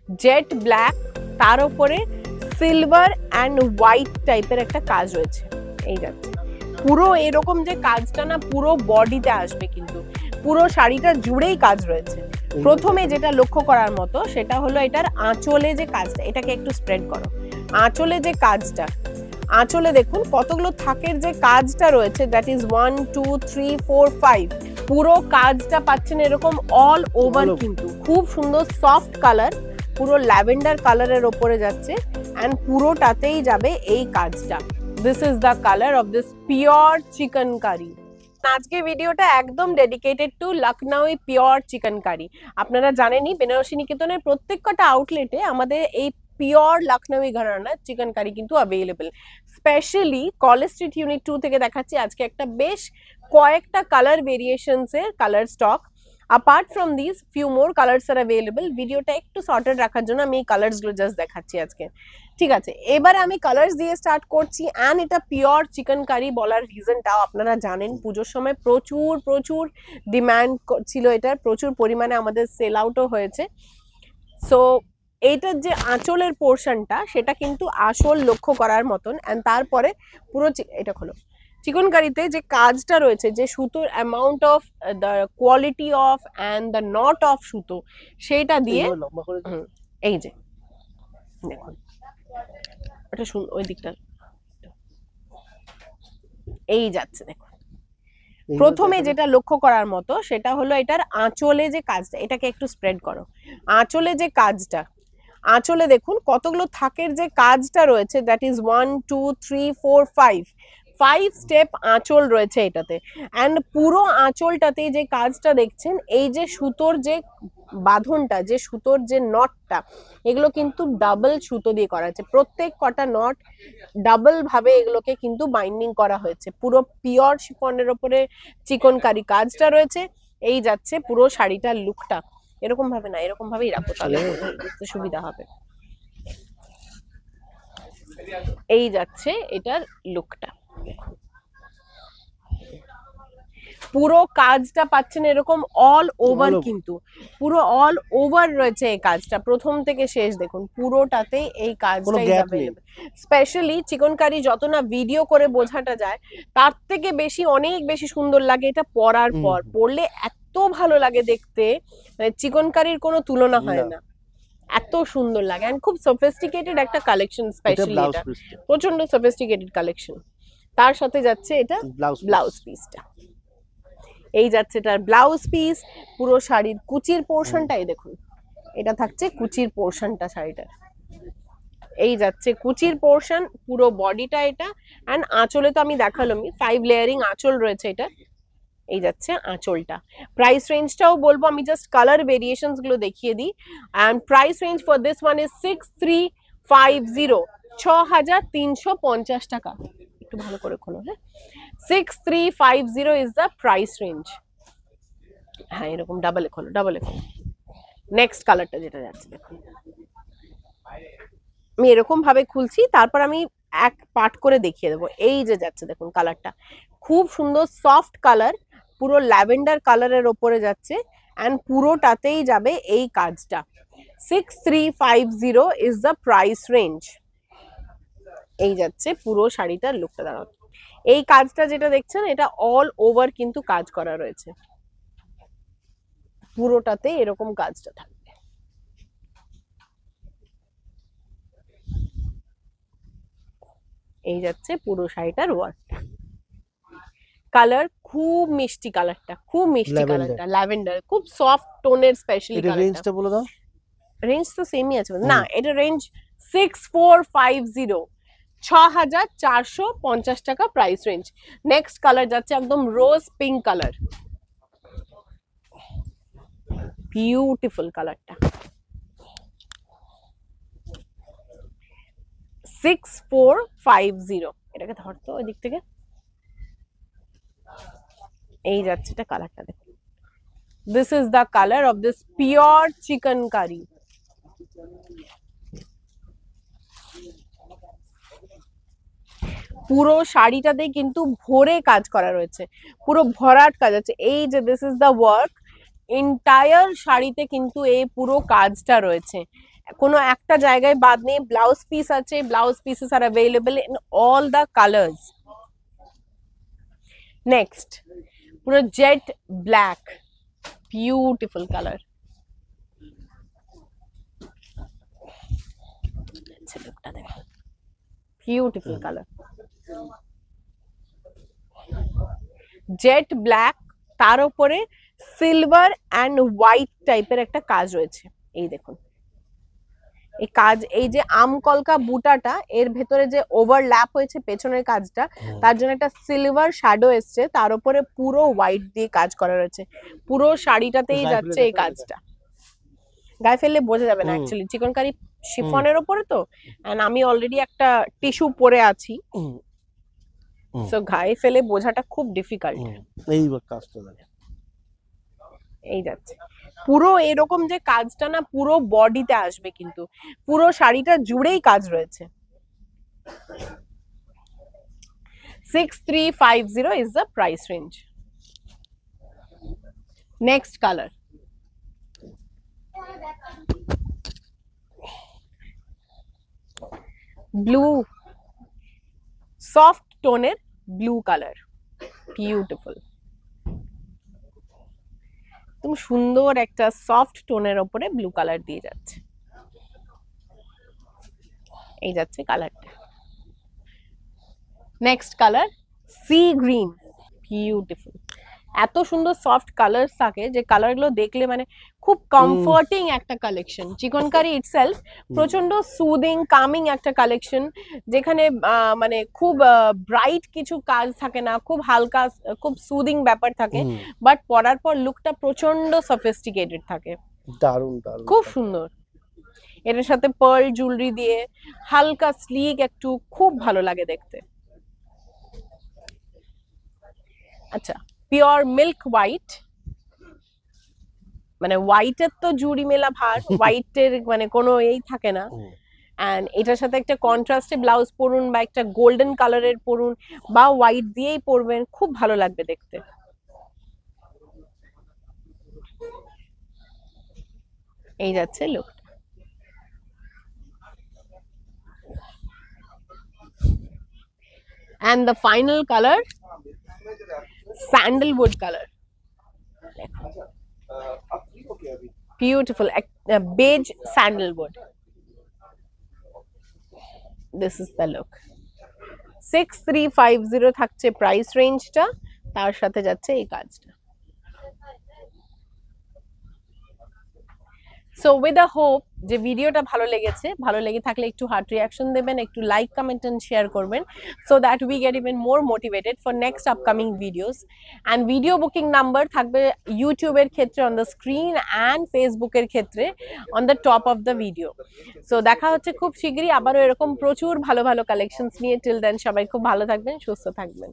Jet black, তার উপরে silver and white টাইপের একটা কাজ রয়েছে। এই যাচ্ছে পুরো এরকম যে কাজটা না পুরো বডিতে আসবে, কিন্তু পুরো শাড়িটা জুড়েই কাজ রয়েছে। প্রথমে যেটা লক্ষ্য করার মতো সেটা হলো এটার আঁচলে যে কাজটা, এটাকে একটু স্প্রেড করো। আঁচলে যে কাজটা, আঁচলে দেখুন কতগুলো থাকের যে কাজটা রয়েছে, দ্যাট ইজ 1 2 3 4 5। পুরো কাজটা পাচ্ছেন এরকম অল ওভার, কিন্তু খুব সুন্দর সফট কালার, পুরো ল্যাভেন্ডার কালারের ওপরে যাচ্ছে অ্যান্ড পুরোটাতেই যাবে এই কাজটা। This is the colour of this pure chicken curry. আজকে ভিডিওটা একদম dedicated to Lucknowi pure chicken curry. আপনারা জানেনই বেনারসি নিকেতনের প্রত্যেকটা আউটলেটে আমাদের এই পিওর লখনউই ঘরানার চিকেন কারি কিন্তু available. Specially college street unit 2 থেকে দেখাচ্ছি আজকে একটা বেশ কয়েকটা কালার ভেরিয়েশনস এর colour stock. apart from these few more colors are available। ভিডিওটা একটু সর্টেড রাখার জন্য আমি এই কালার্স গুলো জাস্ট দেখাচ্ছি আজকে, ঠিক আছে? এবারে আমি কালার্স দিয়ে স্টার্ট করছি। অ্যান্ড এটা পিওর চিকেন কারি বলার রিজনটাও আপনারা জানেন, পুজোর সময় প্রচুর প্রচুর ডিমান্ড ছিল এটার, প্রচুর পরিমাণে আমাদের সেল আউটও হয়েছে। সো এইটার যে আঁচলের পোর্শনটা সেটা কিন্তু আসল লক্ষ্য করার মতন। অ্যান্ড তারপরে পুরো এটা খোলো, চিকেন কারিতে যে কাজটা রয়েছে, যে সুতোর amount of the quality of and the not of সুতো, সেইটা দিয়ে এই যে দেখুন এটা ওই দিকটা এই যাচ্ছে। দেখুন প্রথমে যেটা লক্ষ্য করার মতো সেটা হলো এটার আঁচলে যে কাজটা, এটাকে একটু স্প্রেড করো। আঁচলে যে কাজটা, আঁচলে দেখুন কতগুলো থাকের যে কাজটা রয়েছে, দ্যাট ইজ 1 2 3 4 5 স্টেপ আঁচল রয়েছে এটাতে। অ্যান্ড পুরো আঁচলটাতে যে কাজটা দেখছেন, এই যে সুতোর যে বাঁধনটা, যে সুতোর যে নটটা, এগুলো কিন্তু ডাবল সুতো দিয়ে করা হয়েছে। প্রত্যেক কটা নট ডাবল ভাবে এগুলোকে কিন্তু বাইন্ডিং করা হয়েছে। পুরো পিওর শিফনের উপরে চিকন কারি কাজটা রয়েছে। এই যাচ্ছে পুরো শাড়িটার লুকটা। এরকম ভাবে না, এরকম ভাবেই রাখো তাহলে বুঝতে সুবিধা হবে। এই যাচ্ছে এটার লুকটা। পুরো কাজটা পাচ্ছেন এরকম অল ওভার, কিন্তু পুরো অল ওভার রয়েছে এই কাজটা প্রথম থেকে শেষ। দেখুন পুরোটাতে এই কাজটাই অ্যাভেলেবল। স্পেশালি চিকেন কারি যত না ভিডিও করে বোঝাটা যায়, তার থেকে বেশি অনেক বেশি সুন্দর লাগে এটা পরার পর। পরলে এত ভালো লাগে দেখতে, চিকেন কারির কোনো তুলনা হয় না, এত সুন্দর লাগে। এন্ড খুব সফিস্টিকেটেড একটা কালেকশন, স্পেশালি এটা প্রচন্ড সফিস্টিকেটেড কালেকশন। তার সাথে যাচ্ছে এটা ব্লাউজ পিসটা। এই যাচ্ছে এটার ব্লাউজ পিস। পুরো শাড়ির কুচির পোর্শনটাই দেখুন, এটা থাকছে কুচির পোর্শনটা শাড়িটার। এই যাচ্ছে কুচির পোর্শন, পুরো বডিটা এটা। এন্ড আঁচলে তো আমি দেখালাম 5 লেয়ারিং আঁচল রয়েছে এটা। এই যাচ্ছে আঁচলটা। প্রাইস রেঞ্জটাও বলবো, আমি জাস্ট কালার ভেরিয়েশনস গুলো দেখিয়ে দিই। And price range for this one is 6350, 6350 টাকা। একটু ভালো করে খোলো, হ্যাঁ। 6350 ইজ দ্য প্রাইস রেঞ্জ। হ্যাঁ এরকম ডাবলে খোলো, ডাবলে খোলো। নেক্সট কালারটা যেটা যাচ্ছে দেখুন, আমি এরকম ভাবে খুলছি, তারপর আমি এক পার্ট করে দেখিয়ে দেবো। এই যে যাচ্ছে দেখুন কালারটা, খুব সুন্দর সফট কালার, পুরো ল্যাভেন্ডার কালারের ওপরে যাচ্ছে। অ্যান্ড পুরোটাতেই যাবে এই কাজটা। 6350 ইজ দ্য প্রাইস রেঞ্জ। এই যাচ্ছে পুরো শাড়িটার লুকটা দাঁড়ানো। এই কাজটা যেটা দেখছেন এটা অল ওভার কিন্তু কাজ করা রয়েছে, পুরোটাতে এরকম কাজটা থাকবে। এই যাচ্ছে পুরো শাড়িটার ওয়ার্কটা। কালার খুব মিষ্টি, কালারটা খুব মিষ্টি, কালারটা ল্যাভেন্ডার, খুব সফট টোনের। স্পেশালি রেঞ্জটা বলে দাও। রেঞ্জ তো সেমই আছে না, এটা রেঞ্জ 6450, 6450 টাকা প্রাইস রেঞ্জ। নেক্সট কালার যাচ্ছে একদম রোজ পিঙ্ক কালার, বিউটিফুল কালারটা। 6450, এটাকে ধরতো ওই দিক থেকে। এই যাচ্ছে এটা কালারটা দেখুন। This is the colour of this pure chicken curry. পুরো শাড়িটাতে কিন্তু ভরে কাজ করা রয়েছে, পুরো ভরাট কাজ আছে। এই যে this is the work, entire শাড়িতে কিন্তু এই পুরো কাজটা রয়েছে। কোনো একটা জায়গায় বাদ নেই। ব্লাউজ পিস আছে, blouse pieces are available in all the colours. Next পুরো jet black, beautiful colour. Beautiful colour, jet black, তার উপরে সিলভার অ্যান্ড হোয়াইট টাইপের একটা কাজ রয়েছে। এই দেখুন এই কাজ, এই যে আমকলকা বুটাটা এর ভেতরে যে ওভারল্যাপ হয়েছে পেছনের কাজটা, তার জন্য একটা সিলভার শ্যাডো এসছে, তার উপরে পুরো হোয়াইট দিয়ে কাজ করা রয়েছে। পুরো শাড়িটাতেই যাচ্ছে এই কাজটা, গায়ে ফেললে বোঝা যাবে না অ্যাকচুয়ালি চিকনকারি শিফনের উপরে তো, এন্ড আমি অলরেডি একটা টিস্যু পরে আছি, সো গায়ে ফেলে বোঝাটা খুব ডিফিকাল্ট। এই কাজটা দেখেন, এই যাচ্ছে পুরো এরকম যে কাজটা না পুরো বডিতে আসবে, কিন্তু পুরো শাড়িটা জুড়েই কাজ রয়েছে। 6350 is the price range. Next color, blue, soft toner blue color, beautiful. তুমি সুন্দর একটা সফট টোনের উপরে ব্লু কালার দিয়ে যাচ্ছে, এই যাচ্ছে কালারটা। Next colour sea green, beautiful. এত সুন্দর সফট কালার থাকে যে কালারগুলো দেখলে মানে খুব কমফোর্টিং একটা কালেকশন। চিকনকারি ইটসেলফ প্রচন্ড সুদিং কামিং একটা কালেকশন, যেখানে মানে খুব ব্রাইট কিছু কাজ থাকে না, খুব হালকা খুব সুদিং ব্যাপার থাকে, বাট পরার পর লুকটা প্রচন্ড সফিস্টিকেটেড থাকে। দারুণ দারুণ, খুব সুন্দর। এটার সাথে পার্ল জুয়েলারি দিয়ে হালকা স্লিক একটু, খুব ভালো লাগে দেখতে। আচ্ছা, পিওর মিল্ক হোয়াইট, মানে হোয়াইটের তো জুড়ি মেলা ভার, হোয়াইটের মানে কোনো এই থাকে না। এন্ড এটার সাথে একটা কন্ট্রাস্টে ব্লাউজ পরুন বা একটা গোল্ডেন কালারের পরুন বা হোয়াইট দিয়েই পরবেন, খুব ভালো লাগবে দেখতে। এই যাচ্ছে look. And the final color, sandalwood color, beautiful, beige sandalwood. This is the look. 6350 থাকছে প্রাইস রেঞ্জটা, তার সাথে যাচ্ছে এই কাজটা। সো উইথ আ হোপ যে ভিডিওটা ভালো লেগেছে, ভালো লেগে থাকলে একটু হার্ট রিয়াকশন দেবেন, একটু লাইক কমেন্ট এন্ড শেয়ার করবেন, so that we get even more motivated for next upcoming videos. And video booking number থাকবে ইউটিউবের ক্ষেত্রে অন দ্য স্ক্রিন অ্যান্ড ফেসবুকের ক্ষেত্রে on the top of the video. So দেখা হচ্ছে খুব শীঘ্রই আবারও এরকম প্রচুর ভালো ভালো কালেকশনস নিয়ে। টিল দেন সবাই খুব ভালো থাকবেন, সুস্থ থাকবেন।